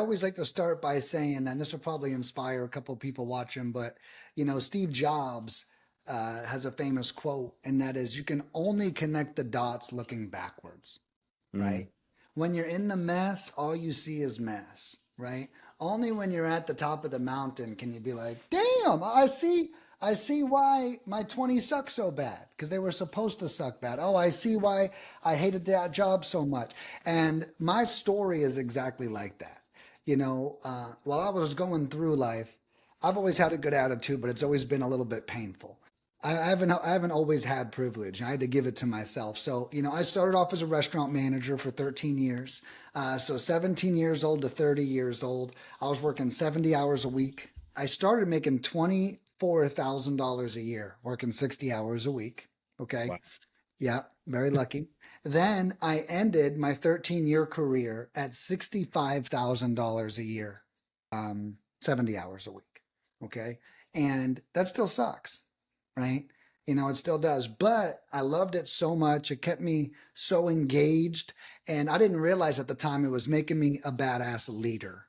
always like to start by saying, and this will probably inspire a couple of people watching, but Steve Jobs has a famous quote, and that is, "You can only connect the dots looking backwards." Mm, Right? When you're in the mess, all you see is mess, right? Only when you're at the top of the mountain can you be like, "Damn, I see why my 20 sucked so bad because they were supposed to suck bad. Oh, I see why I hated that job so much." And my story is exactly like that. While I was going through life, I've always had a good attitude, but it's always been a little bit painful. I haven't always had privilege. I had to give it to myself. So, I started off as a restaurant manager for 13 years. So 17 years old to 30 years old, I was working 70 hours a week. I started making $24,000 a year, working 60 hours a week. Okay. wow. Yeah, very lucky. Then I ended my 13-year career at $65,000 a year, 70 hours a week. Okay. And that still sucks, right? It still does. But I loved it so much. It kept me so engaged. And I didn't realize at the time it was making me a badass leader.